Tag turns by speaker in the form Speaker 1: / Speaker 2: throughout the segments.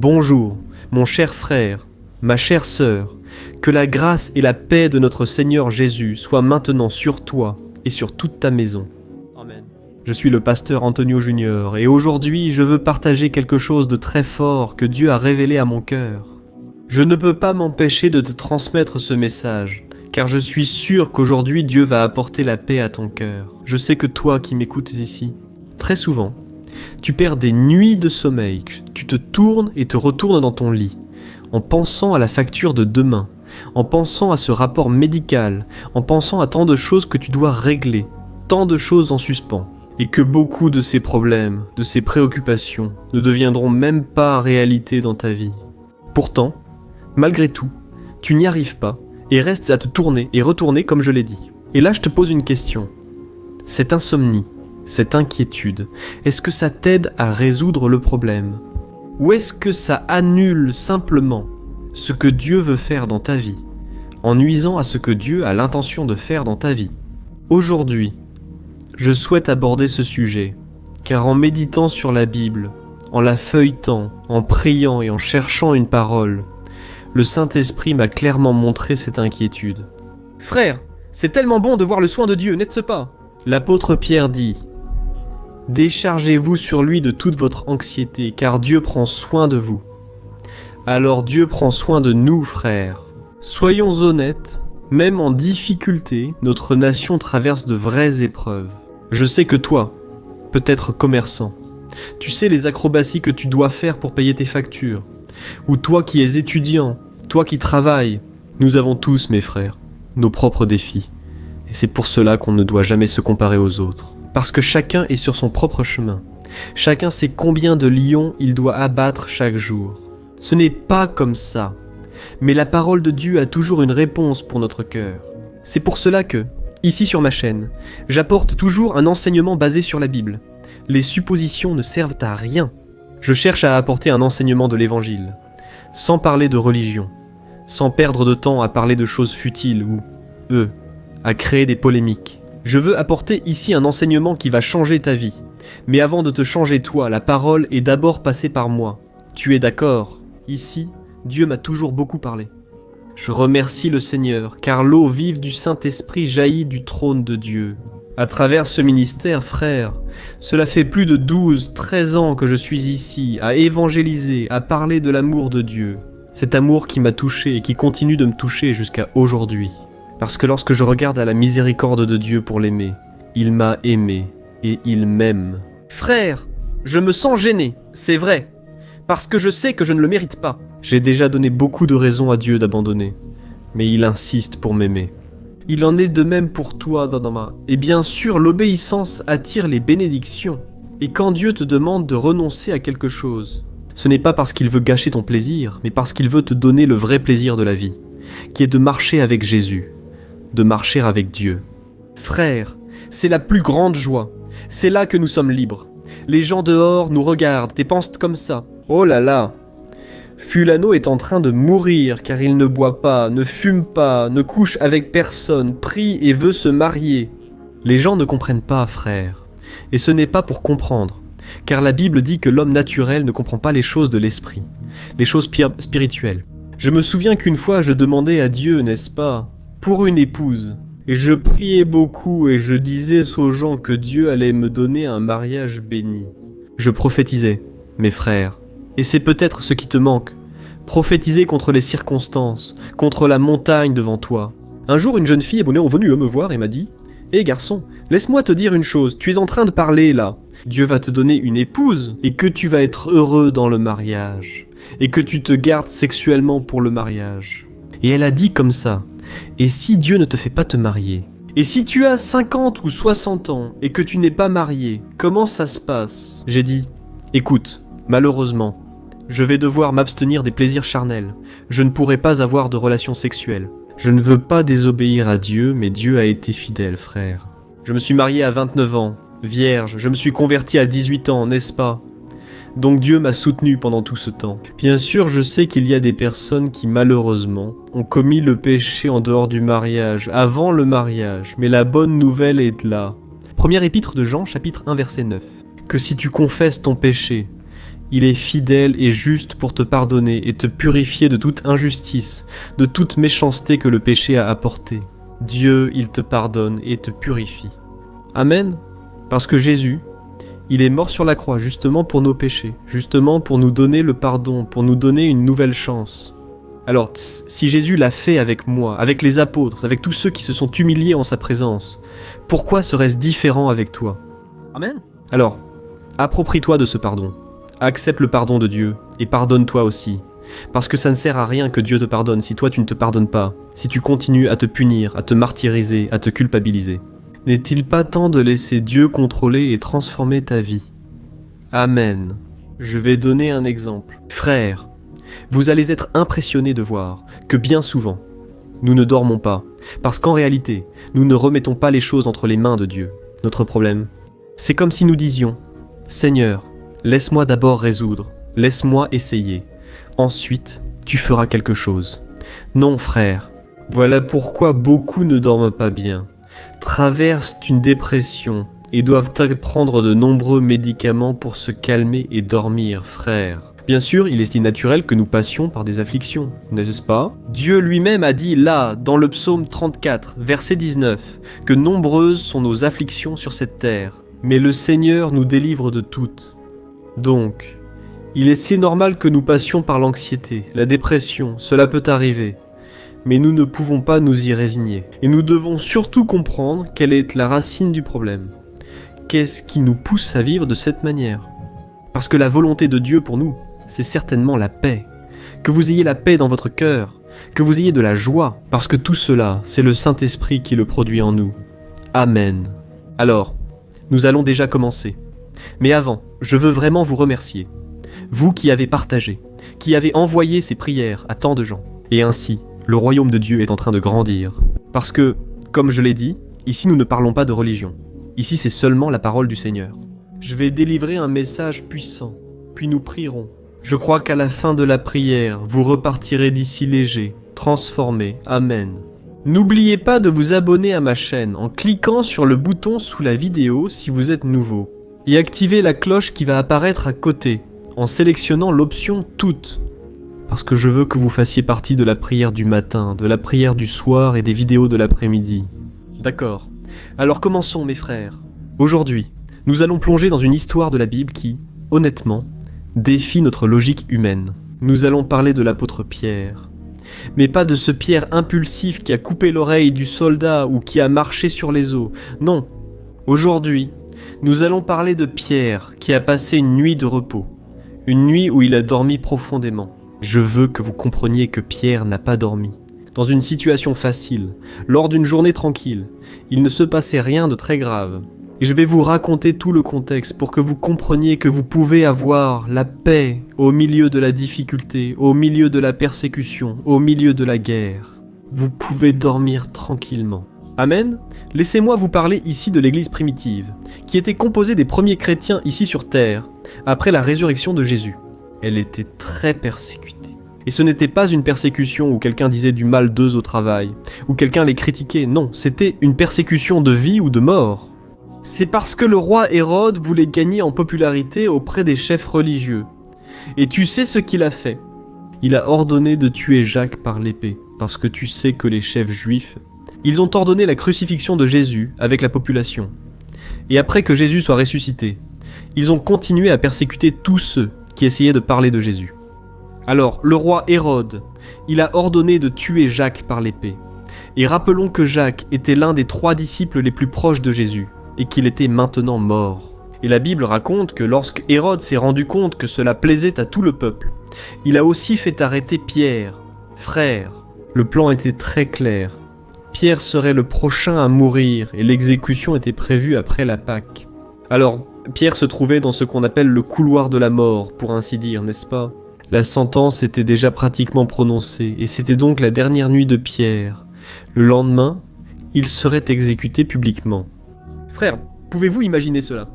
Speaker 1: Bonjour, mon cher frère, ma chère sœur, que la grâce et la paix de notre Seigneur Jésus soient maintenant sur toi et sur toute ta maison. Amen. Je suis le pasteur Antonio Junior et aujourd'hui je veux partager quelque chose de très fort que Dieu a révélé à mon cœur. Je ne peux pas m'empêcher de te transmettre ce message, car je suis sûr qu'aujourd'hui Dieu va apporter la paix à ton cœur. Je sais que toi qui m'écoutes ici, très souvent, tu perds des nuits de sommeil, tu te tournes et te retournes dans ton lit, en pensant à la facture de demain, en pensant à ce rapport médical, en pensant à tant de choses que tu dois régler, tant de choses en suspens, et que beaucoup de ces problèmes, de ces préoccupations, ne deviendront même pas réalité dans ta vie. Pourtant, malgré tout, tu n'y arrives pas, et restes à te tourner et retourner comme je l'ai dit. Et là je te pose une question. Cette insomnie, cette inquiétude, est-ce que ça t'aide à résoudre le problème? Ou est-ce que ça annule simplement ce que Dieu veut faire dans ta vie, en nuisant à ce que Dieu a l'intention de faire dans ta vie? Aujourd'hui, je souhaite aborder ce sujet, car en méditant sur la Bible, en la feuilletant, en priant et en cherchant une parole, le Saint-Esprit m'a clairement montré cette inquiétude. « Frère, c'est tellement bon de voir le soin de Dieu, n'est-ce pas ?» L'apôtre Pierre dit « Déchargez-vous sur lui de toute votre anxiété, car Dieu prend soin de vous. » Alors Dieu prend soin de nous, frères. Soyons honnêtes, même en difficulté, notre nation traverse de vraies épreuves. Je sais que toi, peut-être commerçant, tu sais les acrobaties que tu dois faire pour payer tes factures. Ou toi qui es étudiant, toi qui travailles. Nous avons tous, mes frères, nos propres défis. Et c'est pour cela qu'on ne doit jamais se comparer aux autres. Parce que chacun est sur son propre chemin. Chacun sait combien de lions il doit abattre chaque jour. Ce n'est pas comme ça. Mais la parole de Dieu a toujours une réponse pour notre cœur. C'est pour cela que, ici sur ma chaîne, j'apporte toujours un enseignement basé sur la Bible. Les suppositions ne servent à rien. Je cherche à apporter un enseignement de l'Évangile, sans parler de religion, sans perdre de temps à parler de choses futiles ou, à créer des polémiques. Je veux apporter ici un enseignement qui va changer ta vie. Mais avant de te changer toi, la parole est d'abord passée par moi. Tu es d'accord? Ici, Dieu m'a toujours beaucoup parlé. Je remercie le Seigneur, car l'eau vive du Saint-Esprit jaillit du trône de Dieu. À travers ce ministère, frère, cela fait plus de 12-13 ans que je suis ici, à évangéliser, à parler de l'amour de Dieu. Cet amour qui m'a touché et qui continue de me toucher jusqu'à aujourd'hui. Parce que lorsque je regarde à la miséricorde de Dieu pour l'aimer, il m'a aimé et il m'aime. Frère, je me sens gêné, c'est vrai, parce que je sais que je ne le mérite pas. J'ai déjà donné beaucoup de raisons à Dieu d'abandonner, mais il insiste pour m'aimer. Il en est de même pour toi, Dadama. Et bien sûr, l'obéissance attire les bénédictions. Et quand Dieu te demande de renoncer à quelque chose, ce n'est pas parce qu'il veut gâcher ton plaisir, mais parce qu'il veut te donner le vrai plaisir de la vie, qui est de marcher avec Jésus, de marcher avec Dieu. Frère, c'est la plus grande joie. C'est là que nous sommes libres. Les gens dehors nous regardent et pensent comme ça. Oh là là! Fulano est en train de mourir car il ne boit pas, ne fume pas, ne couche avec personne, prie et veut se marier. Les gens ne comprennent pas, frère. Et ce n'est pas pour comprendre, car la Bible dit que l'homme naturel ne comprend pas les choses de l'esprit, les choses spirituelles. Je me souviens qu'une fois je demandais à Dieu, n'est-ce pas, pour une épouse. Et je priais beaucoup et je disais aux gens que Dieu allait me donner un mariage béni. Je prophétisais, mes frères. Et c'est peut-être ce qui te manque. Prophétiser contre les circonstances, contre la montagne devant toi. Un jour, une jeune fille est venue me voir et m'a dit « Hé garçon, laisse-moi te dire une chose, tu es en train de parler là. Dieu va te donner une épouse et que tu vas être heureux dans le mariage. Et que tu te gardes sexuellement pour le mariage. » Et elle a dit comme ça « Et si Dieu ne te fait pas te marier ? Et si tu as 50 ou 60 ans et que tu n'es pas marié, comment ça se passe ?» J'ai dit « Écoute, malheureusement, je vais devoir m'abstenir des plaisirs charnels. Je ne pourrai pas avoir de relations sexuelles. Je ne veux pas désobéir à Dieu, mais Dieu a été fidèle, frère. Je me suis marié à 29 ans, vierge. Je me suis converti à 18 ans, n'est-ce pas? Donc Dieu m'a soutenu pendant tout ce temps. Bien sûr, je sais qu'il y a des personnes qui, malheureusement, ont commis le péché en dehors du mariage, avant le mariage. Mais la bonne nouvelle est là. Première épître de Jean, chapitre 1, verset 9. Que si tu confesses ton péché, Il est fidèle et juste pour te pardonner et te purifier de toute injustice, de toute méchanceté que le péché a apportée. Dieu, il te pardonne et te purifie. Amen. Parce que Jésus, il est mort sur la croix justement pour nos péchés, justement pour nous donner le pardon, pour nous donner une nouvelle chance. Alors, si Jésus l'a fait avec moi, avec les apôtres, avec tous ceux qui se sont humiliés en sa présence, pourquoi serait-ce différent avec toi? Amen. Alors, approprie-toi de ce pardon. Accepte le pardon de Dieu et pardonne-toi aussi. Parce que ça ne sert à rien que Dieu te pardonne si toi tu ne te pardonnes pas, si tu continues à te punir, à te martyriser, à te culpabiliser. N'est-il pas temps de laisser Dieu contrôler et transformer ta vie? Amen. Je vais donner un exemple. Frères, vous allez être impressionnés de voir que bien souvent, nous ne dormons pas, parce qu'en réalité, nous ne remettons pas les choses entre les mains de Dieu. Notre problème, c'est comme si nous disions « Seigneur, laisse-moi d'abord résoudre, laisse-moi essayer. Ensuite, tu feras quelque chose. » Non, frère. Voilà pourquoi beaucoup ne dorment pas bien, traversent une dépression et doivent prendre de nombreux médicaments pour se calmer et dormir, frère. Bien sûr, il est si naturel que nous passions par des afflictions, n'est-ce pas? Dieu lui-même a dit là, dans le psaume 34, verset 19, que nombreuses sont nos afflictions sur cette terre, mais le Seigneur nous délivre de toutes. Donc, il est si normal que nous passions par l'anxiété, la dépression, cela peut arriver. Mais nous ne pouvons pas nous y résigner. Et nous devons surtout comprendre quelle est la racine du problème. Qu'est-ce qui nous pousse à vivre de cette manière? Parce que la volonté de Dieu pour nous, c'est certainement la paix. Que vous ayez la paix dans votre cœur, que vous ayez de la joie, parce que tout cela, c'est le Saint-Esprit qui le produit en nous. Amen. Alors, nous allons déjà commencer. Mais avant, je veux vraiment vous remercier. Vous qui avez partagé, qui avez envoyé ces prières à tant de gens. Et ainsi, le royaume de Dieu est en train de grandir. Parce que, comme je l'ai dit, ici nous ne parlons pas de religion. Ici c'est seulement la parole du Seigneur. Je vais délivrer un message puissant, puis nous prierons. Je crois qu'à la fin de la prière, vous repartirez d'ici léger, transformé. Amen. N'oubliez pas de vous abonner à ma chaîne en cliquant sur le bouton sous la vidéo si vous êtes nouveau. Et activez la cloche qui va apparaître à côté, en sélectionnant l'option « Toutes ». Parce que je veux que vous fassiez partie de la prière du matin, de la prière du soir et des vidéos de l'après-midi. D'accord. Alors commençons mes frères. Aujourd'hui, nous allons plonger dans une histoire de la Bible qui, honnêtement, défie notre logique humaine. Nous allons parler de l'apôtre Pierre. Mais pas de ce Pierre impulsif qui a coupé l'oreille du soldat ou qui a marché sur les eaux. Non. Aujourd'hui, nous allons parler de Pierre qui a passé une nuit de repos. Une nuit où il a dormi profondément. Je veux que vous compreniez que Pierre n'a pas dormi. Dans une situation facile, lors d'une journée tranquille, il ne se passait rien de très grave. Et je vais vous raconter tout le contexte pour que vous compreniez que vous pouvez avoir la paix au milieu de la difficulté, au milieu de la persécution, au milieu de la guerre. Vous pouvez dormir tranquillement. Amen. Laissez-moi vous parler ici de l'église primitive, qui était composée des premiers chrétiens ici sur terre, après la résurrection de Jésus. Elle était très persécutée. Et ce n'était pas une persécution où quelqu'un disait du mal d'eux au travail, où quelqu'un les critiquait, non, c'était une persécution de vie ou de mort. C'est parce que le roi Hérode voulait gagner en popularité auprès des chefs religieux. Et tu sais ce qu'il a fait? Il a ordonné de tuer Jacques par l'épée, parce que tu sais que les chefs juifs, ils ont ordonné la crucifixion de Jésus avec la population. Et après que Jésus soit ressuscité, ils ont continué à persécuter tous ceux qui essayaient de parler de Jésus. Alors, le roi Hérode, il a ordonné de tuer Jacques par l'épée. Et rappelons que Jacques était l'un des 3 disciples les plus proches de Jésus, et qu'il était maintenant mort. Et la Bible raconte que lorsque Hérode s'est rendu compte que cela plaisait à tout le peuple, il a aussi fait arrêter Pierre, frère. Le plan était très clair. Pierre serait le prochain à mourir, et l'exécution était prévue après la Pâque. Alors, Pierre se trouvait dans ce qu'on appelle le couloir de la mort, pour ainsi dire, n'est-ce pas? La sentence était déjà pratiquement prononcée, et c'était donc la dernière nuit de Pierre. Le lendemain, il serait exécuté publiquement. Frère, pouvez-vous imaginer cela?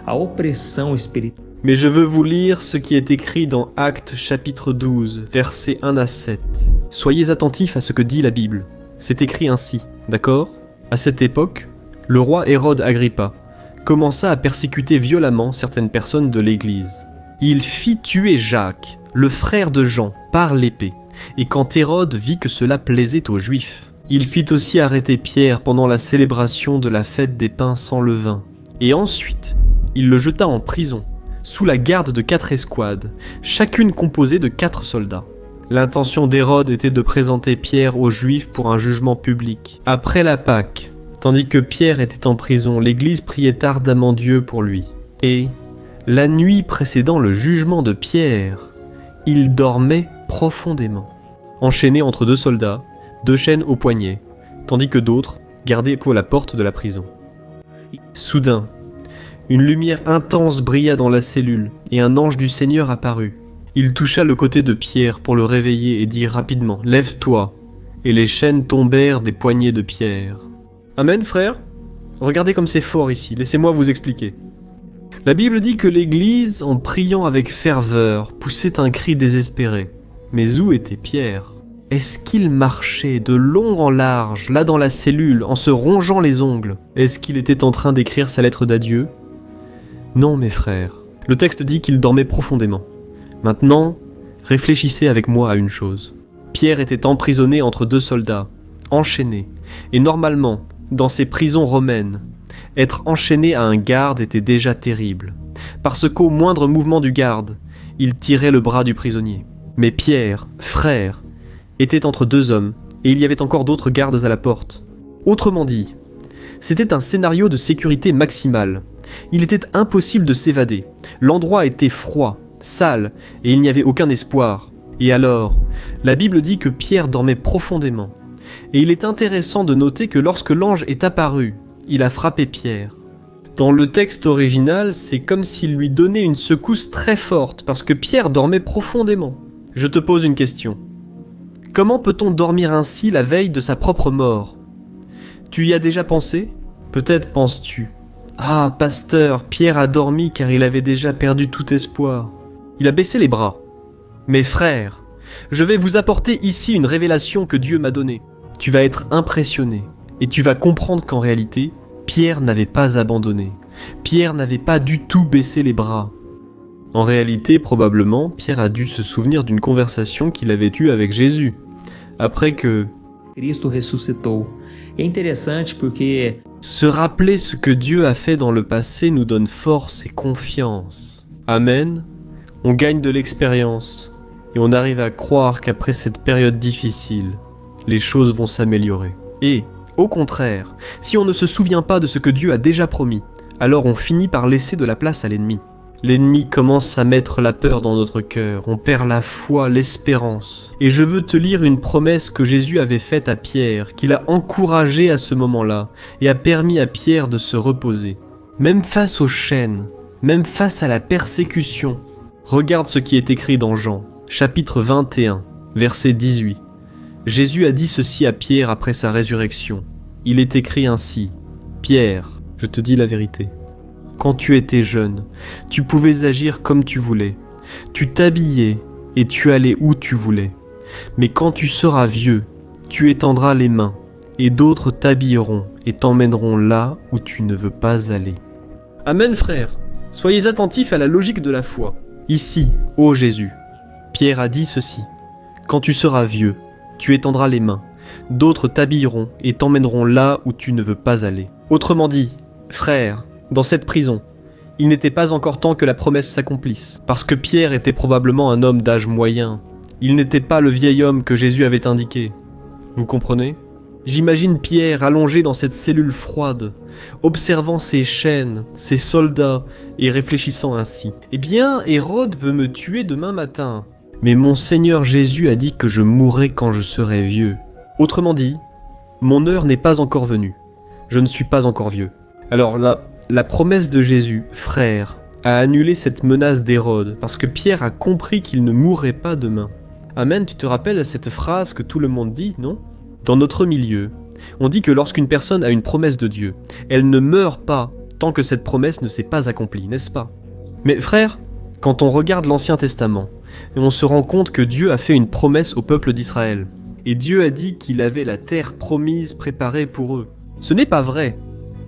Speaker 2: A opressão espiritual.
Speaker 1: Mais je veux vous lire ce qui est écrit dans Actes chapitre 12, versets 1 à 7. Soyez attentifs à ce que dit la Bible. C'est écrit ainsi, d'accord? À cette époque, le roi Hérode Agrippa commença à persécuter violemment certaines personnes de l'Église. Il fit tuer Jacques, le frère de Jean, par l'épée, et quand Hérode vit que cela plaisait aux Juifs, il fit aussi arrêter Pierre pendant la célébration de la fête des pains sans levain. Et ensuite, il le jeta en prison, sous la garde de 4 escouades, chacune composée de 4 soldats. L'intention d'Hérode était de présenter Pierre aux Juifs pour un jugement public. Après la Pâque, tandis que Pierre était en prison, l'Église priait ardemment Dieu pour lui. Et, la nuit précédant le jugement de Pierre, il dormait profondément, enchaîné entre 2 soldats, 2 chaînes aux poignets, tandis que d'autres gardaient la porte de la prison. Soudain, une lumière intense brilla dans la cellule, et un ange du Seigneur apparut. Il toucha le côté de Pierre pour le réveiller et dit rapidement « Lève-toi !» Et les chaînes tombèrent des poignets de Pierre. Amen, frère? Regardez comme c'est fort ici, laissez-moi vous expliquer. La Bible dit que l'Église, en priant avec ferveur, poussait un cri désespéré. Mais où était Pierre? Est-ce qu'il marchait de long en large, là dans la cellule, en se rongeant les ongles? Est-ce qu'il était en train d'écrire sa lettre d'adieu? Non, mes frères. Le texte dit qu'il dormait profondément. Maintenant, réfléchissez avec moi à une chose. Pierre était emprisonné entre 2 soldats, enchaîné, et normalement, dans ces prisons romaines, être enchaîné à un garde était déjà terrible, parce qu'au moindre mouvement du garde, il tirait le bras du prisonnier. Mais Pierre, frère, était entre 2 hommes, et il y avait encore d'autres gardes à la porte. Autrement dit, c'était un scénario de sécurité maximale. Il était impossible de s'évader. L'endroit était froid, sale, et il n'y avait aucun espoir. Et alors, la Bible dit que Pierre dormait profondément. Et il est intéressant de noter que lorsque l'ange est apparu, il a frappé Pierre. Dans le texte original, c'est comme s'il lui donnait une secousse très forte, parce que Pierre dormait profondément. Je te pose une question. Comment peut-on dormir ainsi la veille de sa propre mort? Tu y as déjà pensé? Peut-être penses-tu: ah, pasteur, Pierre a dormi car il avait déjà perdu tout espoir. Il a baissé les bras. Mes frères, je vais vous apporter ici une révélation que Dieu m'a donnée. Tu vas être impressionné et tu vas comprendre qu'en réalité, Pierre n'avait pas abandonné. Pierre n'avait pas du tout baissé les bras. En réalité, probablement, Pierre a dû se souvenir d'une conversation qu'il avait eue avec Jésus, après que
Speaker 2: Cristo ressuscitou. É interessante porque
Speaker 1: se rappeler ce que Dieu a fait dans le passé nous donne force et confiance. Amen. On gagne de l'expérience et on arrive à croire qu'après cette période difficile, les choses vont s'améliorer. Et, au contraire, si on ne se souvient pas de ce que Dieu a déjà promis, alors on finit par laisser de la place à l'ennemi. L'ennemi commence à mettre la peur dans notre cœur, on perd la foi, l'espérance. Et je veux te lire une promesse que Jésus avait faite à Pierre, qu'il a encouragé à ce moment-là, et a permis à Pierre de se reposer. Même face aux chaînes, même face à la persécution, regarde ce qui est écrit dans Jean, chapitre 21, verset 18. Jésus a dit ceci à Pierre après sa résurrection. Il est écrit ainsi: « Pierre, je te dis la vérité. Quand tu étais jeune, tu pouvais agir comme tu voulais. Tu t'habillais et tu allais où tu voulais. Mais quand tu seras vieux, tu étendras les mains, et d'autres t'habilleront et t'emmèneront là où tu ne veux pas aller. » Amen, frère. Soyez attentifs à la logique de la foi. Ici, ô Jésus, Pierre a dit ceci: « Quand tu seras vieux, tu étendras les mains, d'autres t'habilleront et t'emmèneront là où tu ne veux pas aller. » Autrement dit, frère, dans cette prison, il n'était pas encore temps que la promesse s'accomplisse, parce que Pierre était probablement un homme d'âge moyen. Il n'était pas le vieil homme que Jésus avait indiqué. Vous comprenez? J'imagine Pierre allongé dans cette cellule froide, observant ses chaînes, ses soldats, et réfléchissant ainsi. « Eh bien, Hérode veut me tuer demain matin, mais mon Seigneur Jésus a dit que je mourrai quand je serai vieux. Autrement dit, mon heure n'est pas encore venue. Je ne suis pas encore vieux. » Alors là, la promesse de Jésus, frère, a annulé cette menace d'Hérode, parce que Pierre a compris qu'il ne mourrait pas demain. Amen, tu te rappelles cette phrase que tout le monde dit, non? Dans notre milieu, on dit que lorsqu'une personne a une promesse de Dieu, elle ne meurt pas tant que cette promesse ne s'est pas accomplie, n'est-ce pas? Mais frère, quand on regarde l'Ancien Testament, on se rend compte que Dieu a fait une promesse au peuple d'Israël. Et Dieu a dit qu'il avait la terre promise préparée pour eux. Ce n'est pas vrai.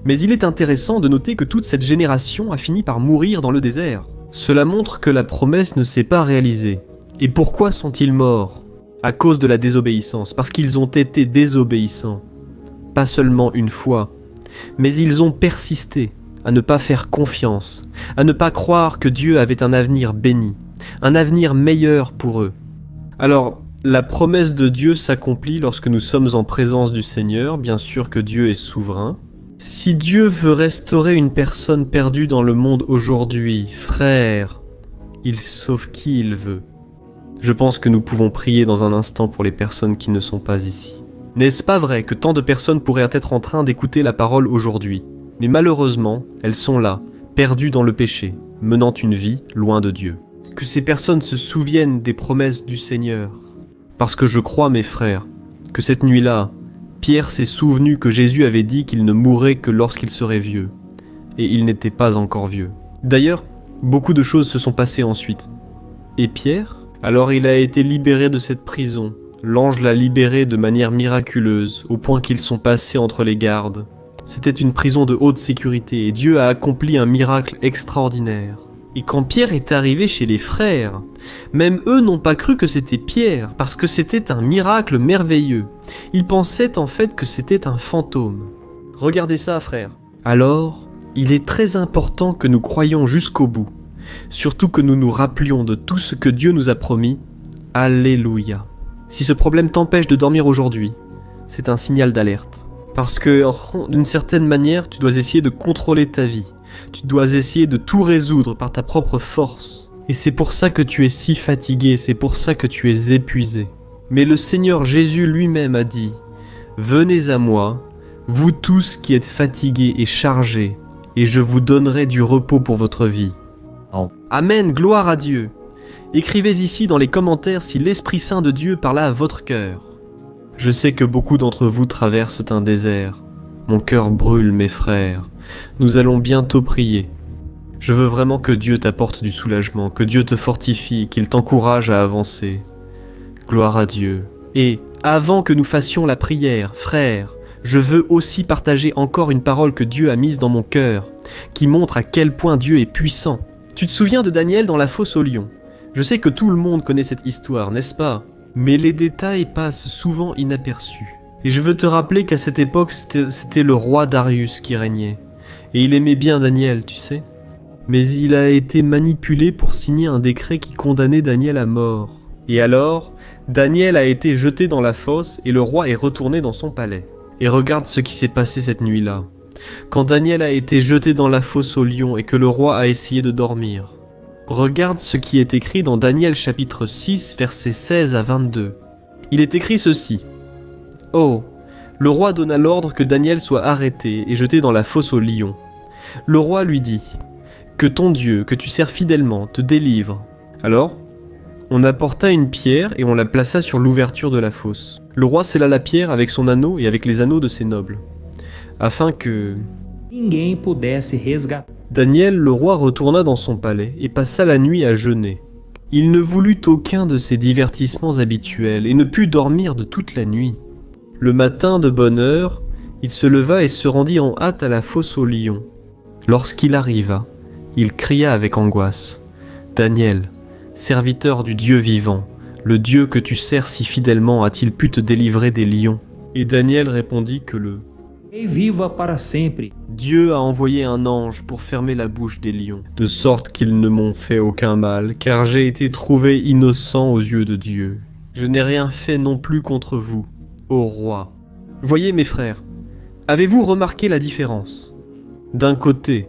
Speaker 1: Mais il est intéressant de noter que toute cette génération a fini par mourir dans le désert. Cela montre que la promesse ne s'est pas réalisée. Et pourquoi sont-ils morts? À cause de la désobéissance, parce qu'ils ont été désobéissants. Pas seulement une fois, mais ils ont persisté à ne pas faire confiance, à ne pas croire que Dieu avait un avenir béni, un avenir meilleur pour eux. Alors, la promesse de Dieu s'accomplit lorsque nous sommes en présence du Seigneur, bien sûr que Dieu est souverain. Si Dieu veut restaurer une personne perdue dans le monde aujourd'hui, frère, il sauve qui il veut. Je pense que nous pouvons prier dans un instant pour les personnes qui ne sont pas ici. N'est-ce pas vrai que tant de personnes pourraient être en train d'écouter la parole aujourd'hui, mais malheureusement, elles sont là, perdues dans le péché, menant une vie loin de Dieu. Que ces personnes se souviennent des promesses du Seigneur. Parce que je crois, mes frères, que cette nuit-là, Pierre s'est souvenu que Jésus avait dit qu'il ne mourrait que lorsqu'il serait vieux. Et il n'était pas encore vieux. D'ailleurs, beaucoup de choses se sont passées ensuite. Et Pierre? Alors il a été libéré de cette prison. L'ange l'a libéré de manière miraculeuse, au point qu'ils sont passés entre les gardes. C'était une prison de haute sécurité, et Dieu a accompli un miracle extraordinaire. Et quand Pierre est arrivé chez les frères, même eux n'ont pas cru que c'était Pierre, parce que c'était un miracle merveilleux. Ils pensaient en fait que c'était un fantôme. Regardez ça, frères. Alors, il est très important que nous croyions jusqu'au bout. Surtout que nous nous rappelions de tout ce que Dieu nous a promis. Alléluia. Si ce problème t'empêche de dormir aujourd'hui, c'est un signal d'alerte. Parce que, d'une certaine manière, tu dois essayer de contrôler ta vie. Tu dois essayer de tout résoudre par ta propre force. Et c'est pour ça que tu es si fatigué, c'est pour ça que tu es épuisé. Mais le Seigneur Jésus lui-même a dit « Venez à moi, vous tous qui êtes fatigués et chargés, et je vous donnerai du repos pour votre vie. » Amen, gloire à Dieu. Écrivez ici dans les commentaires si l'Esprit Saint de Dieu parla à votre cœur. Je sais que beaucoup d'entre vous traversent un désert. Mon cœur brûle, mes frères. Nous allons bientôt prier. Je veux vraiment que Dieu t'apporte du soulagement, que Dieu te fortifie, qu'il t'encourage à avancer. Gloire à Dieu. Et avant que nous fassions la prière, frères, je veux aussi partager encore une parole que Dieu a mise dans mon cœur, qui montre à quel point Dieu est puissant. Tu te souviens de Daniel dans la fosse aux lions? Je sais que tout le monde connaît cette histoire, n'est-ce pas? Mais les détails passent souvent inaperçus. Et je veux te rappeler qu'à cette époque, c'était le roi Darius qui régnait. Et il aimait bien Daniel, tu sais. Mais il a été manipulé pour signer un décret qui condamnait Daniel à mort. Et alors, Daniel a été jeté dans la fosse et le roi est retourné dans son palais. Et regarde ce qui s'est passé cette nuit-là. Quand Daniel a été jeté dans la fosse aux lions et que le roi a essayé de dormir. Regarde ce qui est écrit dans Daniel chapitre 6, versets 16 à 22. Il est écrit ceci. « Oh, le roi donna l'ordre que Daniel soit arrêté et jeté dans la fosse aux lions. Le roi lui dit « Que ton Dieu, que tu sers fidèlement, te délivre. » Alors, on apporta une pierre et on la plaça sur l'ouverture de la fosse. Le roi scella la pierre avec son anneau et avec les anneaux de ses nobles, afin que
Speaker 2: ninguém pudesse resgatar.
Speaker 1: Daniel, le roi, retourna dans son palais et passa la nuit à jeûner. Il ne voulut aucun de ses divertissements habituels et ne put dormir de toute la nuit. Le matin, de bonne heure, il se leva et se rendit en hâte à la fosse aux lions. Lorsqu'il arriva, il cria avec angoisse « Daniel, serviteur du Dieu vivant, le Dieu que tu sers si fidèlement a-t-il pu te délivrer des lions ?» Et Daniel répondit que le
Speaker 2: E viva para sempre.
Speaker 1: Dieu a envoyé un ange pour fermer la bouche des lions, de sorte qu'ils ne m'ont fait aucun mal, car j'ai été trouvé innocent aux yeux de Dieu. Je n'ai rien fait non plus contre vous, ô roi. Voyez mes frères, avez-vous remarqué la différence? D'un côté,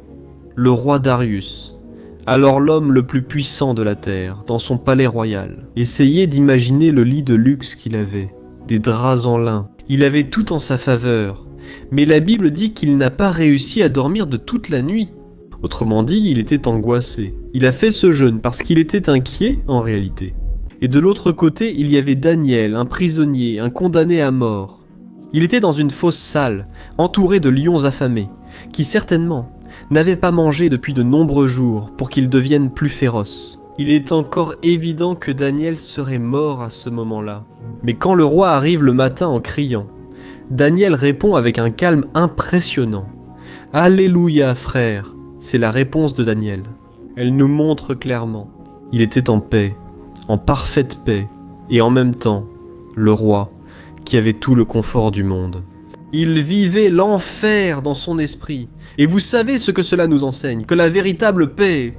Speaker 1: le roi Darius, alors l'homme le plus puissant de la terre, dans son palais royal. Essayez d'imaginer le lit de luxe qu'il avait, des draps en lin. Il avait tout en sa faveur. Mais la Bible dit qu'il n'a pas réussi à dormir de toute la nuit. Autrement dit, il était angoissé. Il a fait ce jeûne parce qu'il était inquiet en réalité. Et de l'autre côté, il y avait Daniel, un prisonnier, un condamné à mort. Il était dans une fosse sale, entouré de lions affamés, qui certainement n'avaient pas mangé depuis de nombreux jours pour qu'ils deviennent plus féroces. Il est encore évident que Daniel serait mort à ce moment-là. Mais quand le roi arrive le matin en criant, Daniel répond avec un calme impressionnant. « Alléluia, frère !» C'est la réponse de Daniel. Elle nous montre clairement. Il était en paix, en parfaite paix, et en même temps, le roi, qui avait tout le confort du monde. Il vivait l'enfer dans son esprit. Et vous savez ce que cela nous enseigne, que la véritable paix,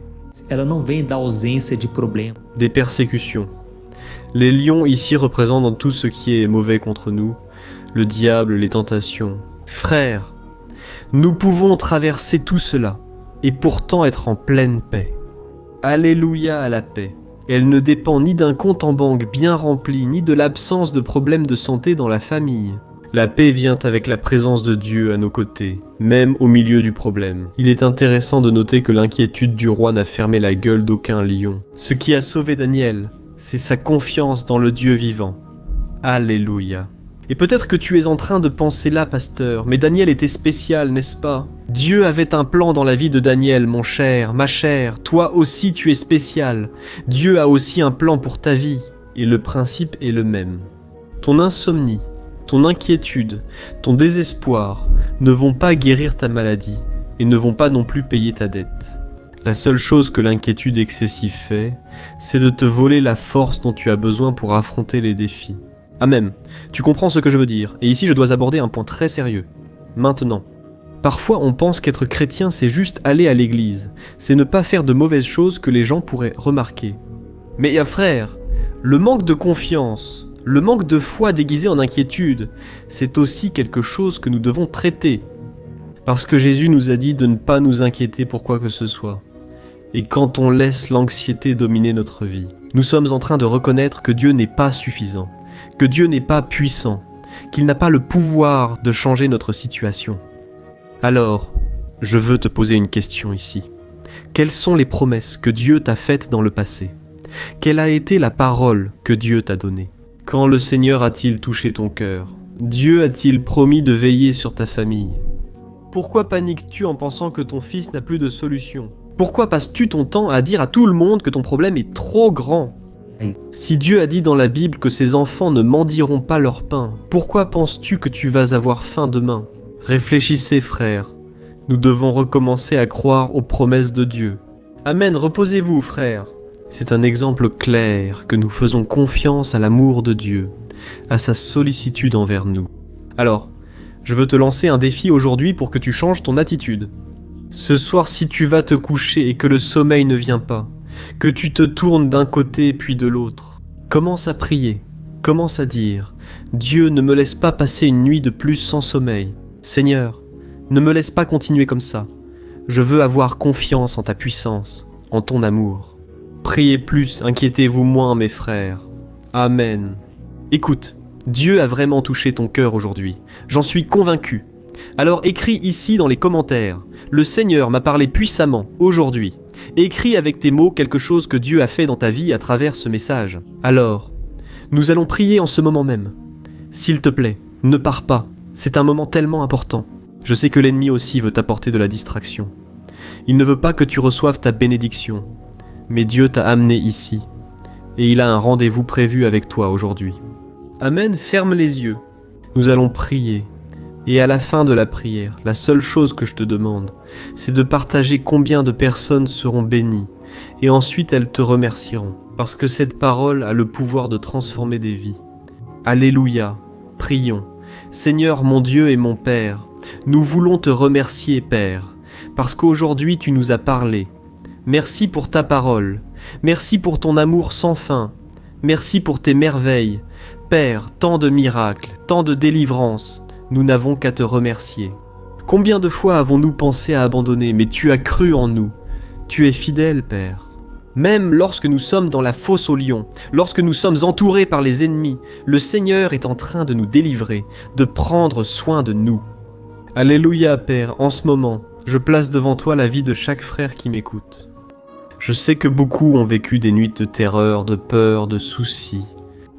Speaker 2: ela não vem da ausência de problema,
Speaker 1: des persécutions. Les lions ici représentent tout ce qui est mauvais contre nous, le diable, les tentations. Frères, nous pouvons traverser tout cela, et pourtant être en pleine paix. Alléluia à la paix. Elle ne dépend ni d'un compte en banque bien rempli, ni de l'absence de problèmes de santé dans la famille. La paix vient avec la présence de Dieu à nos côtés, même au milieu du problème. Il est intéressant de noter que l'inquiétude du roi n'a fermé la gueule d'aucun lion. Ce qui a sauvé Daniel, c'est sa confiance dans le Dieu vivant. Alléluia. Et peut-être que tu es en train de penser là, pasteur, mais Daniel était spécial, n'est-ce pas? Dieu avait un plan dans la vie de Daniel, mon cher, ma chère, toi aussi tu es spécial. Dieu a aussi un plan pour ta vie, et le principe est le même. Ton insomnie, ton inquiétude, ton désespoir ne vont pas guérir ta maladie, et ne vont pas non plus payer ta dette. La seule chose que l'inquiétude excessive fait, c'est de te voler la force dont tu as besoin pour affronter les défis. Amen. Tu comprends ce que je veux dire, et ici je dois aborder un point très sérieux. Maintenant. Parfois on pense qu'être chrétien c'est juste aller à l'église, c'est ne pas faire de mauvaises choses que les gens pourraient remarquer. Mais frère, le manque de confiance, le manque de foi déguisé en inquiétude, c'est aussi quelque chose que nous devons traiter. Parce que Jésus nous a dit de ne pas nous inquiéter pour quoi que ce soit. Et quand on laisse l'anxiété dominer notre vie, nous sommes en train de reconnaître que Dieu n'est pas suffisant, que Dieu n'est pas puissant, qu'il n'a pas le pouvoir de changer notre situation. Alors, je veux te poser une question ici. Quelles sont les promesses que Dieu t'a faites dans le passé? Quelle a été la parole que Dieu t'a donnée? Quand le Seigneur a-t-il touché ton cœur? Dieu a-t-il promis de veiller sur ta famille? Pourquoi paniques-tu en pensant que ton fils n'a plus de solution? Pourquoi passes-tu ton temps à dire à tout le monde que ton problème est trop grand? Si Dieu a dit dans la Bible que ses enfants ne mendieront pas leur pain, pourquoi penses-tu que tu vas avoir faim demain? Réfléchissez, frères. Nous devons recommencer à croire aux promesses de Dieu. Amen, reposez-vous, frères. C'est un exemple clair que nous faisons confiance à l'amour de Dieu, à sa sollicitude envers nous. Alors, je veux te lancer un défi aujourd'hui pour que tu changes ton attitude. Ce soir, si tu vas te coucher et que le sommeil ne vient pas, que tu te tournes d'un côté puis de l'autre, commence à prier, commence à dire « Dieu, ne me laisse pas passer une nuit de plus sans sommeil. Seigneur, ne me laisse pas continuer comme ça. Je veux avoir confiance en ta puissance, en ton amour. Priez plus, inquiétez-vous moins, mes frères. Amen. » Écoute, Dieu a vraiment touché ton cœur aujourd'hui. J'en suis convaincu. Alors écris ici dans les commentaires « Le Seigneur m'a parlé puissamment aujourd'hui ». Écris avec tes mots quelque chose que Dieu a fait dans ta vie à travers ce message. Alors, nous allons prier en ce moment même. S'il te plaît, ne pars pas. C'est un moment tellement important. Je sais que l'ennemi aussi veut t'apporter de la distraction. Il ne veut pas que tu reçoives ta bénédiction. Mais Dieu t'a amené ici. Et il a un rendez-vous prévu avec toi aujourd'hui. Amen, ferme les yeux. Nous allons prier. Et à la fin de la prière, la seule chose que je te demande, c'est de partager combien de personnes seront bénies. Et ensuite elles te remercieront. Parce que cette parole a le pouvoir de transformer des vies. Alléluia. Prions. Seigneur mon Dieu et mon Père, nous voulons te remercier, Père, parce qu'aujourd'hui tu nous as parlé. Merci pour ta parole. Merci pour ton amour sans fin. Merci pour tes merveilles. Père, tant de miracles, tant de délivrances. Nous n'avons qu'à te remercier. Combien de fois avons-nous pensé à abandonner, mais tu as cru en nous. Tu es fidèle, Père. Même lorsque nous sommes dans la fosse aux lions, lorsque nous sommes entourés par les ennemis, le Seigneur est en train de nous délivrer, de prendre soin de nous. Alléluia, Père, en ce moment, je place devant toi la vie de chaque frère qui m'écoute. Je sais que beaucoup ont vécu des nuits de terreur, de peur, de soucis.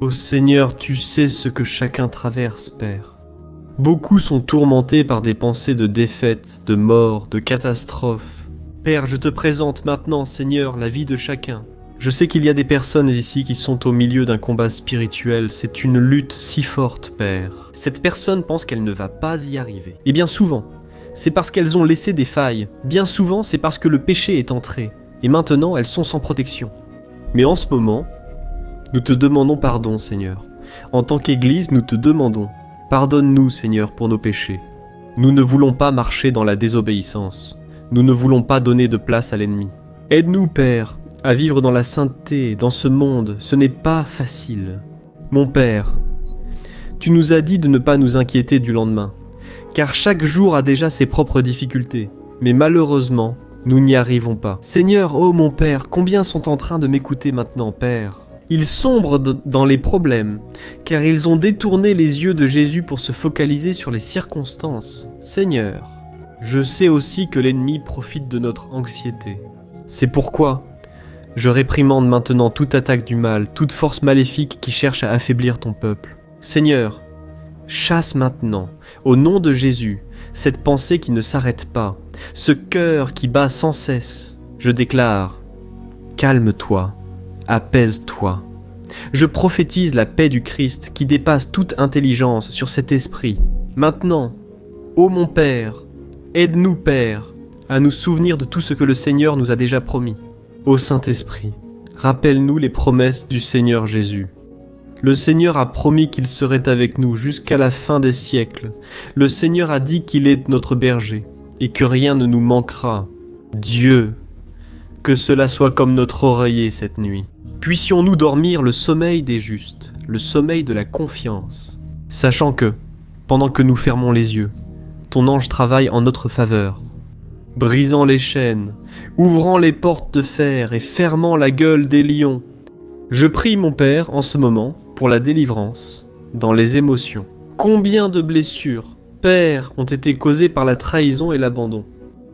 Speaker 1: Ô Seigneur, tu sais ce que chacun traverse, Père. Beaucoup sont tourmentés par des pensées de défaite, de mort, de catastrophe. Père, je te présente maintenant, Seigneur, la vie de chacun. Je sais qu'il y a des personnes ici qui sont au milieu d'un combat spirituel. C'est une lutte si forte, Père. Cette personne pense qu'elle ne va pas y arriver. Et bien souvent, c'est parce qu'elles ont laissé des failles. Bien souvent, c'est parce que le péché est entré. et maintenant elles sont sans protection. Mais en ce moment, nous te demandons pardon, Seigneur. En tant qu'Église, nous te demandons, pardonne-nous, Seigneur, pour nos péchés. Nous ne voulons pas marcher dans la désobéissance. Nous ne voulons pas donner de place à l'ennemi. Aide-nous, Père, à vivre dans la sainteté, dans ce monde. Ce n'est pas facile. Mon Père, tu nous as dit de ne pas nous inquiéter du lendemain, car chaque jour a déjà ses propres difficultés. Mais malheureusement, nous n'y arrivons pas. Seigneur, ô mon Père, combien sont en train de m'écouter maintenant, Père ? Ils sombrent dans les problèmes, car ils ont détourné les yeux de Jésus pour se focaliser sur les circonstances. Seigneur, je sais aussi que l'ennemi profite de notre anxiété. C'est pourquoi je réprimande maintenant toute attaque du mal, toute force maléfique qui cherche à affaiblir ton peuple. Seigneur, chasse maintenant, au nom de Jésus, cette pensée qui ne s'arrête pas, ce cœur qui bat sans cesse. Je déclare, calme-toi. Apaise-toi. Je prophétise la paix du Christ qui dépasse toute intelligence sur cet esprit. Maintenant, ô mon Père, aide-nous, Père, à nous souvenir de tout ce que le Seigneur nous a déjà promis. Ô Saint-Esprit, rappelle-nous les promesses du Seigneur Jésus. Le Seigneur a promis qu'il serait avec nous jusqu'à la fin des siècles. Le Seigneur a dit qu'il est notre berger et que rien ne nous manquera. Dieu, que cela soit comme notre oreiller cette nuit. Puissions-nous dormir le sommeil des justes, le sommeil de la confiance, sachant que, pendant que nous fermons les yeux, ton ange travaille en notre faveur, brisant les chaînes, ouvrant les portes de fer et fermant la gueule des lions. Je prie mon Père en ce moment pour la délivrance dans les émotions. Combien de blessures, Père, ont été causées par la trahison et l'abandon.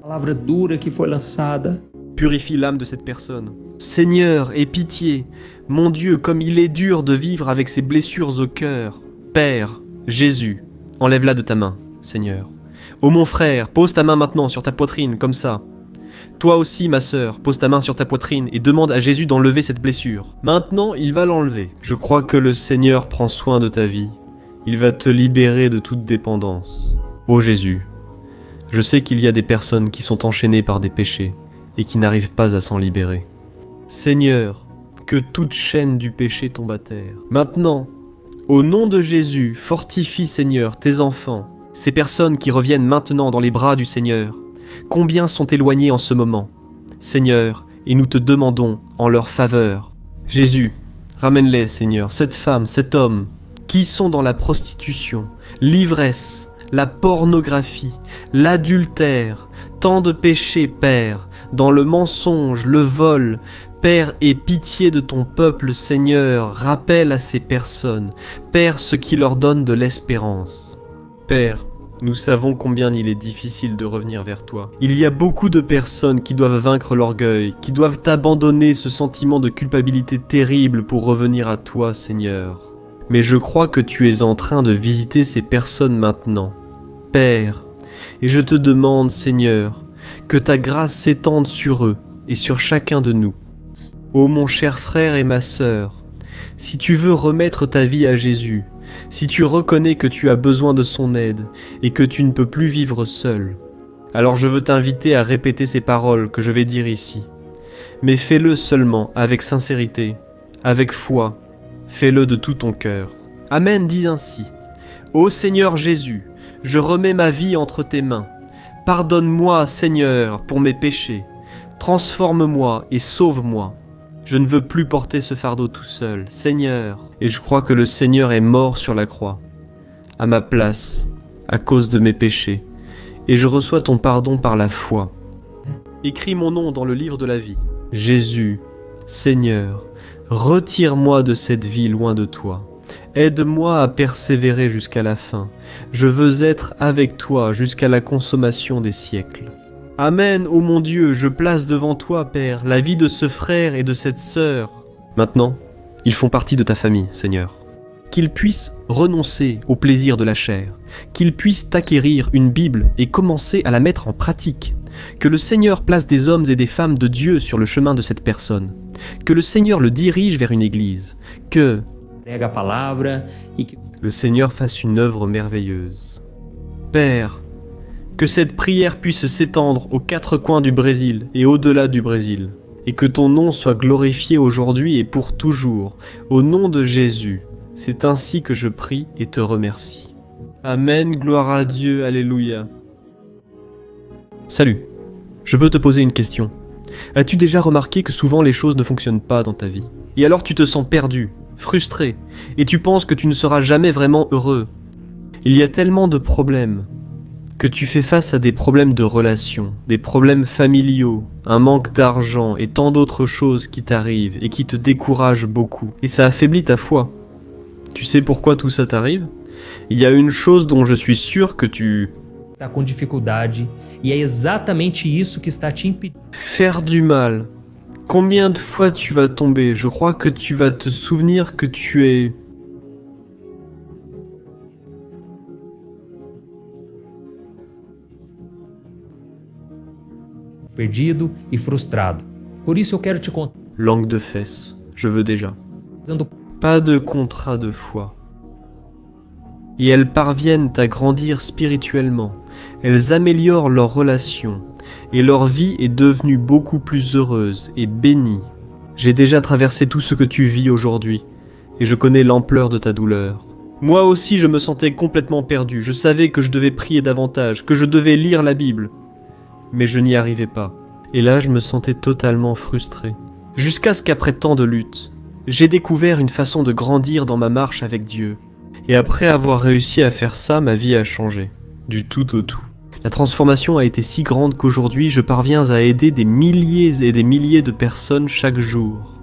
Speaker 2: Palavra dura que foi lançada.
Speaker 1: Purifie l'âme de cette personne. Seigneur, aie pitié. Mon Dieu, comme il est dur de vivre avec ces blessures au cœur. Père, Jésus, enlève-la de ta main, Seigneur. Ô mon frère, pose ta main maintenant sur ta poitrine, comme ça. Toi aussi, ma sœur, pose ta main sur ta poitrine et demande à Jésus d'enlever cette blessure. Maintenant, il va l'enlever. Je crois que le Seigneur prend soin de ta vie. Il va te libérer de toute dépendance. Ô Jésus, je sais qu'il y a des personnes qui sont enchaînées par des péchés et qui n'arrivent pas à s'en libérer. Seigneur, que toute chaîne du péché tombe à terre. Maintenant, au nom de Jésus, fortifie, Seigneur, tes enfants, ces personnes qui reviennent maintenant dans les bras du Seigneur. Combien sont éloignés en ce moment, Seigneur, et nous te demandons en leur faveur. Jésus, ramène-les, Seigneur, cette femme, cet homme, qui sont dans la prostitution, l'ivresse, la pornographie, l'adultère, tant de péchés, Père, dans le mensonge, le vol. Père, aie pitié de ton peuple, Seigneur, rappelle à ces personnes, Père, ce qui leur donne de l'espérance. Père, nous savons combien il est difficile de revenir vers toi. Il y a beaucoup de personnes qui doivent vaincre l'orgueil, qui doivent abandonner ce sentiment de culpabilité terrible pour revenir à toi, Seigneur. Mais je crois que tu es en train de visiter ces personnes maintenant, Père, et je te demande, Seigneur, que ta grâce s'étende sur eux et sur chacun de nous. Ô mon cher frère et ma sœur, si tu veux remettre ta vie à Jésus, si tu reconnais que tu as besoin de son aide et que tu ne peux plus vivre seul, alors je veux t'inviter à répéter ces paroles que je vais dire ici. Mais fais-le seulement avec sincérité, avec foi, fais-le de tout ton cœur. Amen, dis ainsi. Ô Seigneur Jésus, je remets ma vie entre tes mains. Pardonne-moi, Seigneur, pour mes péchés. Transforme-moi et sauve-moi. Je ne veux plus porter ce fardeau tout seul, Seigneur. Et je crois que le Seigneur est mort sur la croix, à ma place, à cause de mes péchés. Et je reçois ton pardon par la foi. Écris mon nom dans le livre de la vie. Jésus, Seigneur, retire-moi de cette vie loin de toi. Aide-moi à persévérer jusqu'à la fin. Je veux être avec toi jusqu'à la consommation des siècles. Amen, ô mon Dieu, je place devant toi, Père, la vie de ce frère et de cette sœur. Maintenant, ils font partie de ta famille, Seigneur. Qu'ils puissent renoncer au plaisir de la chair, qu'ils puissent acquérir une Bible et commencer à la mettre en pratique. Que le Seigneur place des hommes et des femmes de Dieu sur le chemin de cette personne. Que le Seigneur le dirige vers une église. Que le Seigneur fasse une œuvre merveilleuse. Père, que cette prière puisse s'étendre aux quatre coins du Brésil et au-delà du Brésil, et que ton nom soit glorifié aujourd'hui et pour toujours. Au nom de Jésus, c'est ainsi que je prie et te remercie. Amen, gloire à Dieu, alléluia. Salut, je peux te poser une question. As-tu déjà remarqué que souvent les choses ne fonctionnent pas dans ta vie? Et alors tu te sens perdu, frustré, et tu penses que tu ne seras jamais vraiment heureux. Il y a tellement de problèmes, que tu fais face à des problèmes de relations, des problèmes familiaux, un manque d'argent et tant d'autres choses qui t'arrivent et qui te découragent beaucoup. Et ça affaiblit ta foi. Tu sais pourquoi tout ça t'arrive? Il y a une chose dont je suis sûr que tu...
Speaker 2: Está com dificuldade e é exatamente isso que está te impedindo.
Speaker 1: Faire du mal. Combien de fois tu vas tomber? Je crois que tu vas te souvenir que tu es...
Speaker 2: Perdido e frustrado. Por isso eu quero te contar.
Speaker 1: Langue de fesses, je veux déjà. Pas de contrat de foi. Et elles parviennent à grandir spirituellement. Elles améliorent leurs relations. Et leur vie est devenue beaucoup plus heureuse et bénie. J'ai déjà traversé tout ce que tu vis aujourd'hui. Et je connais l'ampleur de ta douleur. Moi aussi je me sentais complètement perdu. Je savais que je devais prier davantage, que je devais lire la Bible. Mais je n'y arrivais pas. Et là, je me sentais totalement frustré. Jusqu'à ce qu'après tant de luttes, j'ai découvert une façon de grandir dans ma marche avec Dieu. Et après avoir réussi à faire ça, ma vie a changé. Du tout au tout. La transformation a été si grande qu'aujourd'hui, je parviens à aider des milliers et des milliers de personnes chaque jour.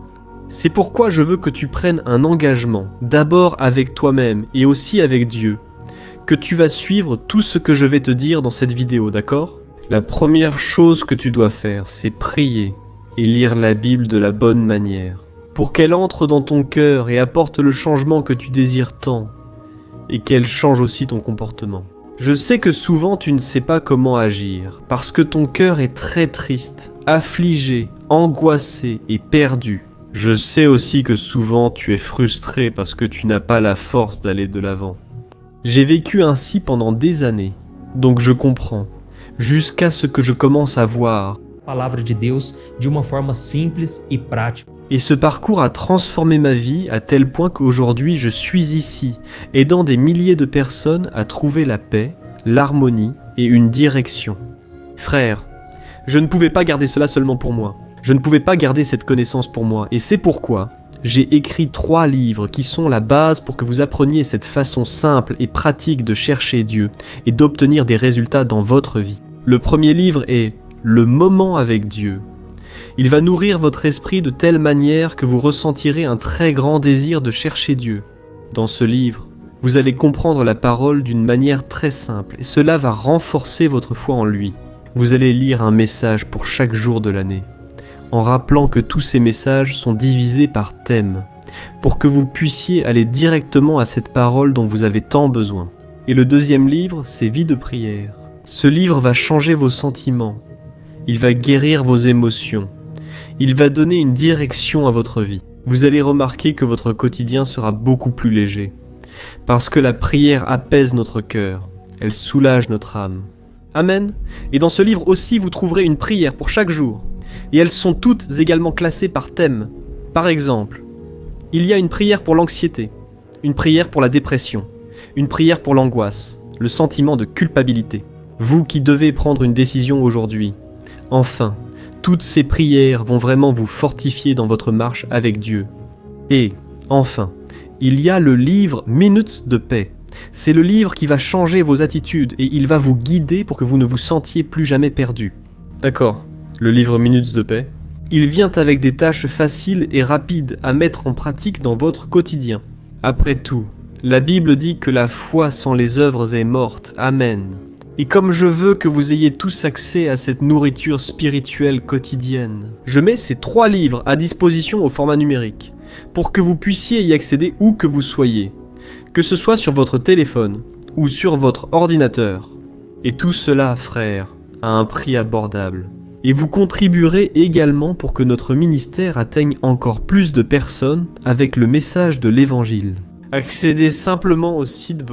Speaker 1: C'est pourquoi je veux que tu prennes un engagement, d'abord avec toi-même et aussi avec Dieu, que tu vas suivre tout ce que je vais te dire dans cette vidéo, d'accord ? La première chose que tu dois faire, c'est prier et lire la Bible de la bonne manière, pour qu'elle entre dans ton cœur et apporte le changement que tu désires tant, et qu'elle change aussi ton comportement. Je sais que souvent tu ne sais pas comment agir, parce que ton cœur est très triste, affligé, angoissé et perdu. Je sais aussi que souvent tu es frustré parce que tu n'as pas la force d'aller de l'avant. J'ai vécu ainsi pendant des années, donc je comprends. Jusqu'à ce que je commence à voir.
Speaker 2: A palavra de Deus de uma forma simples e prática.
Speaker 1: Et ce parcours a transformé ma vie à tel point qu'aujourd'hui je suis ici, aidant des milliers de personnes à trouver la paix, l'harmonie et une direction. Frère, je ne pouvais pas garder cela seulement pour moi. Je ne pouvais pas garder cette connaissance pour moi. Et c'est pourquoi j'ai écrit 3 livres qui sont la base pour que vous appreniez cette façon simple et pratique de chercher Dieu et d'obtenir des résultats dans votre vie. Le premier livre est « Le moment avec Dieu ». Il va nourrir votre esprit de telle manière que vous ressentirez un très grand désir de chercher Dieu. Dans ce livre, vous allez comprendre la parole d'une manière très simple et cela va renforcer votre foi en lui. Vous allez lire un message pour chaque jour de l'année, en rappelant que tous ces messages sont divisés par thème, pour que vous puissiez aller directement à cette parole dont vous avez tant besoin. Et le deuxième livre, c'est Vie de prière. Ce livre va changer vos sentiments, il va guérir vos émotions, il va donner une direction à votre vie. Vous allez remarquer que votre quotidien sera beaucoup plus léger, parce que la prière apaise notre cœur, elle soulage notre âme. Amen. Et dans ce livre aussi, vous trouverez une prière pour chaque jour, et elles sont toutes également classées par thème. Par exemple, il y a une prière pour l'anxiété, une prière pour la dépression, une prière pour l'angoisse, le sentiment de culpabilité. Vous qui devez prendre une décision aujourd'hui, enfin, toutes ces prières vont vraiment vous fortifier dans votre marche avec Dieu. Et, enfin, il y a le livre Minutes de paix. C'est le livre qui va changer vos attitudes et il va vous guider pour que vous ne vous sentiez plus jamais perdu. D'accord, le livre Minutes de paix. Il vient avec des tâches faciles et rapides à mettre en pratique dans votre quotidien. Après tout, la Bible dit que la foi sans les œuvres est morte. Amen. Et comme je veux que vous ayez tous accès à cette nourriture spirituelle quotidienne, je mets ces 3 livres à disposition au format numérique, pour que vous puissiez y accéder où que vous soyez, que ce soit sur votre téléphone ou sur votre ordinateur. Et tout cela, frère, à un prix abordable. Et vous contribuerez également pour que notre ministère atteigne encore plus de personnes avec le message de l'Évangile. Accédez simplement au site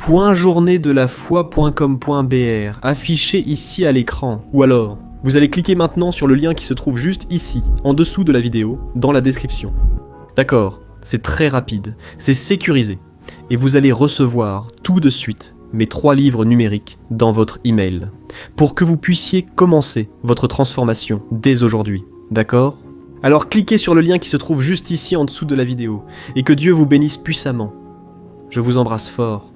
Speaker 1: .journéedelafoi.com.br affiché ici à l'écran, ou alors Vous allez cliquer maintenant sur le lien qui se trouve juste ici, en dessous de la vidéo, dans la description. D'accord, c'est très rapide, c'est sécurisé, et vous allez recevoir tout de suite mes 3 livres numériques dans votre email, pour que vous puissiez commencer votre transformation dès aujourd'hui, d'accord ? Alors cliquez sur le lien qui se trouve juste ici en dessous de la vidéo, et que Dieu vous bénisse puissamment. Je vous embrasse fort.